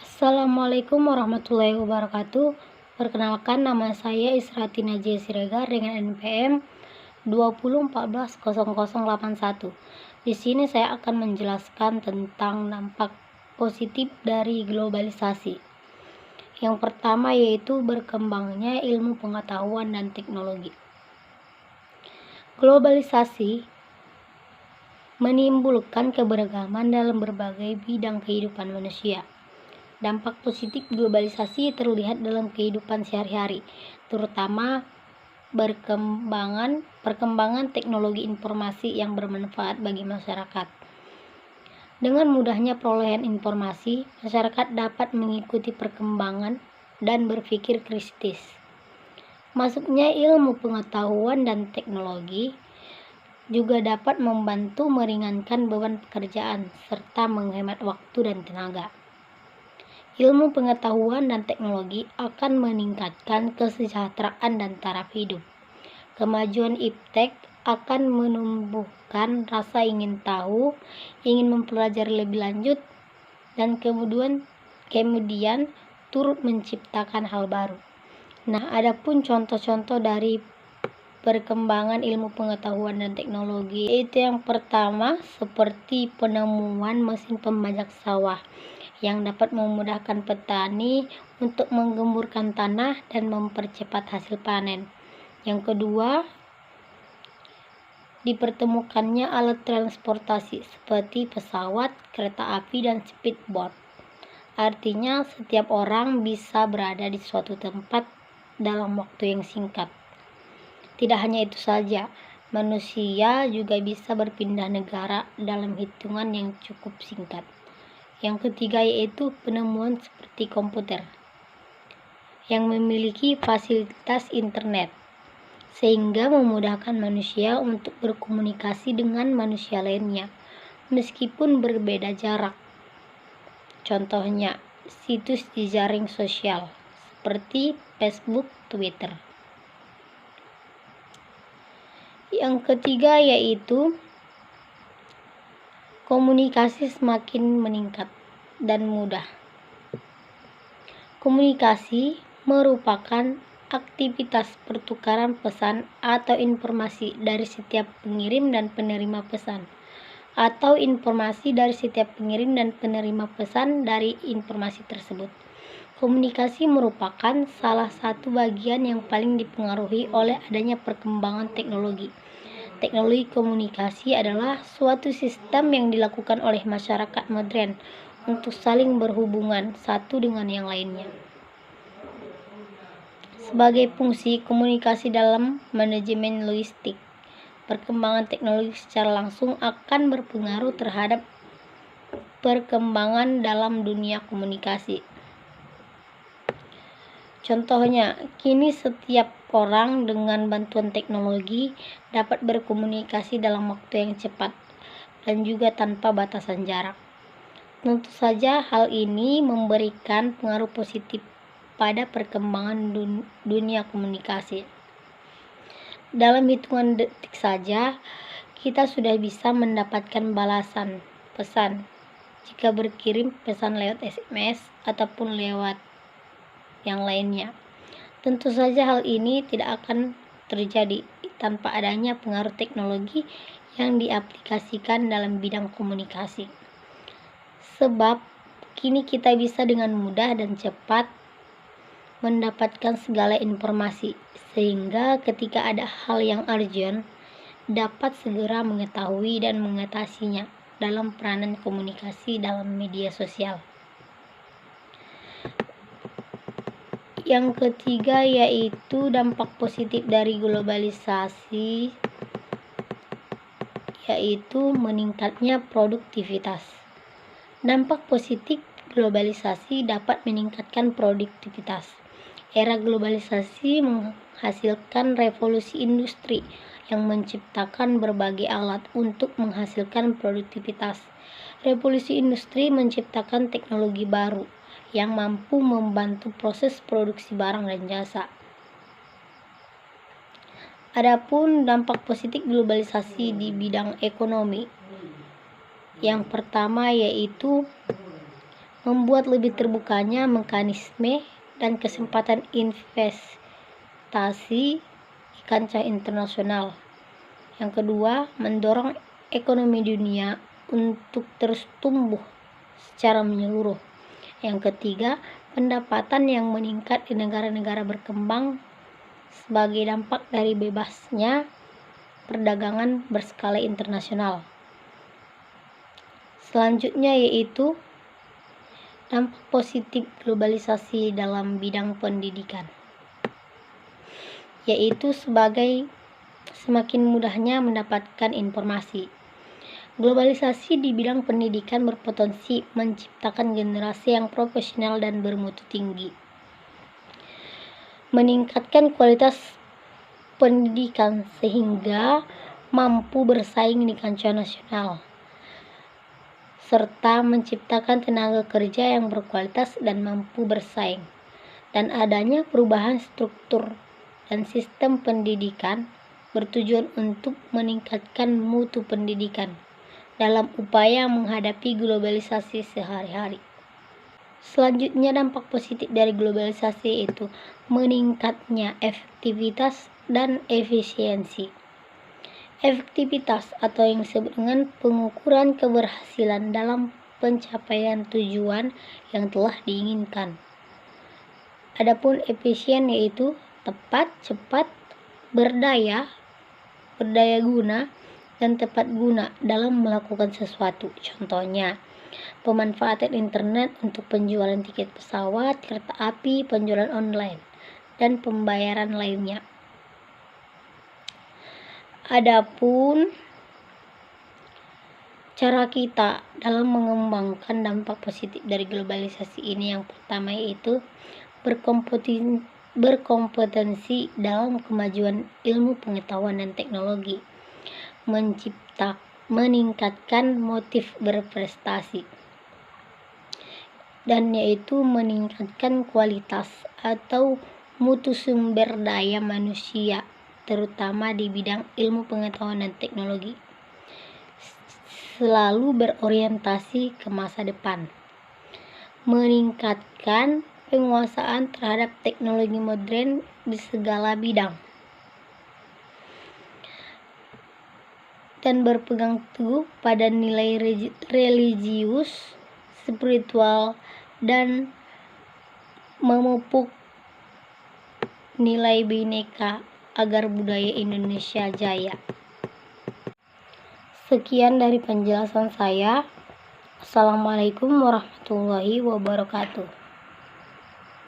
Assalamualaikum warahmatullahi wabarakatuh. Perkenalkan, nama saya Israti Najih Siregar dengan NPM 20140081. Di sini saya akan menjelaskan tentang dampak positif dari globalisasi. Yang pertama yaitu berkembangnya ilmu pengetahuan dan teknologi. Globalisasi menimbulkan keberagaman dalam berbagai bidang kehidupan manusia. Dampak positif globalisasi terlihat dalam kehidupan sehari-hari, terutama perkembangan teknologi informasi yang bermanfaat bagi masyarakat. Dengan mudahnya perolehan informasi, masyarakat dapat mengikuti perkembangan dan berpikir kritis. Masuknya ilmu pengetahuan dan teknologi juga dapat membantu meringankan beban pekerjaan serta menghemat waktu dan tenaga. Ilmu pengetahuan dan teknologi akan meningkatkan kesejahteraan dan taraf hidup. Kemajuan iptek akan menumbuhkan rasa ingin tahu, ingin mempelajari lebih lanjut, dan kemudian turut menciptakan hal baru. Nah, adapun contoh-contoh dari perkembangan ilmu pengetahuan dan teknologi, yaitu yang pertama seperti penemuan mesin pembajak sawah yang dapat memudahkan petani untuk menggemburkan tanah dan mempercepat hasil panen. Yang kedua, dipertemukannya alat transportasi seperti pesawat, kereta api, dan speedboat. Artinya setiap orang bisa berada di suatu tempat dalam waktu yang singkat. Tidak hanya itu saja, manusia juga bisa berpindah negara dalam hitungan yang cukup singkat. Yang ketiga yaitu penemuan seperti komputer yang memiliki fasilitas internet sehingga memudahkan manusia untuk berkomunikasi dengan manusia lainnya meskipun berbeda jarak. Contohnya situs di jaring sosial seperti Facebook, Twitter. Yang ketiga yaitu komunikasi semakin meningkat dan mudah. Komunikasi merupakan aktivitas pertukaran pesan atau informasi dari setiap pengirim dan penerima pesan, atau informasi dari setiap pengirim dan penerima pesan dari informasi tersebut. Komunikasi merupakan salah satu bagian yang paling dipengaruhi oleh adanya perkembangan teknologi. Teknologi komunikasi adalah suatu sistem yang dilakukan oleh masyarakat modern untuk saling berhubungan satu dengan yang lainnya. Sebagai fungsi komunikasi dalam manajemen logistik, perkembangan teknologi secara langsung akan berpengaruh terhadap perkembangan dalam dunia komunikasi. Contohnya, kini setiap orang dengan bantuan teknologi dapat berkomunikasi dalam waktu yang cepat dan juga tanpa batasan jarak. Tentu saja hal ini memberikan pengaruh positif pada perkembangan dunia komunikasi. Dalam hitungan detik saja, kita sudah bisa mendapatkan balasan pesan jika berkirim pesan lewat SMS ataupun lewat yang lainnya. Tentu saja hal ini tidak akan terjadi tanpa adanya pengaruh teknologi yang diaplikasikan dalam bidang komunikasi. Sebab kini kita bisa dengan mudah dan cepat mendapatkan segala informasi, sehingga ketika ada hal yang urgent dapat segera mengetahui dan mengatasinya dalam peranan komunikasi dalam media sosial. Yang ketiga yaitu dampak positif dari globalisasi, yaitu meningkatnya produktivitas. Dampak positif globalisasi dapat meningkatkan produktivitas. Era globalisasi menghasilkan revolusi industri yang menciptakan berbagai alat untuk menghasilkan produktivitas. Revolusi industri menciptakan teknologi baru yang mampu membantu proses produksi barang dan jasa. Adapun dampak positif globalisasi di bidang ekonomi, yang pertama yaitu membuat lebih terbukanya mekanisme dan kesempatan investasi di kancah internasional. Yang kedua, mendorong ekonomi dunia untuk terus tumbuh secara menyeluruh. Yang ketiga, pendapatan yang meningkat di negara-negara berkembang sebagai dampak dari bebasnya perdagangan berskala internasional. Selanjutnya yaitu dampak positif globalisasi dalam bidang pendidikan, yaitu sebagai semakin mudahnya mendapatkan informasi. Globalisasi di bidang pendidikan berpotensi menciptakan generasi yang profesional dan bermutu tinggi, meningkatkan kualitas pendidikan sehingga mampu bersaing di kancah nasional, serta menciptakan tenaga kerja yang berkualitas dan mampu bersaing. Dan adanya perubahan struktur dan sistem pendidikan bertujuan untuk meningkatkan mutu pendidikan dalam upaya menghadapi globalisasi sehari-hari. Selanjutnya, dampak positif dari globalisasi itu meningkatnya efektivitas dan efisiensi. Efektivitas atau yang disebut dengan pengukuran keberhasilan dalam pencapaian tujuan yang telah diinginkan. Adapun efisien yaitu tepat, cepat, berdaya guna, dan tepat guna dalam melakukan sesuatu. Contohnya, pemanfaatan internet untuk penjualan tiket pesawat, kereta api, penjualan online, dan pembayaran lainnya. Adapun cara kita dalam mengembangkan dampak positif dari globalisasi ini, yang pertama yaitu berkompetensi dalam kemajuan ilmu pengetahuan dan teknologi, meningkatkan motif berprestasi, dan yaitu meningkatkan kualitas atau mutu sumber daya manusia, terutama di bidang ilmu pengetahuan dan teknologi, selalu berorientasi ke masa depan, meningkatkan penguasaan terhadap teknologi modern di segala bidang, dan berpegang teguh pada nilai religius, spiritual, dan memupuk nilai Bhinneka agar budaya Indonesia jaya. Sekian dari penjelasan saya. Assalamualaikum warahmatullahi wabarakatuh.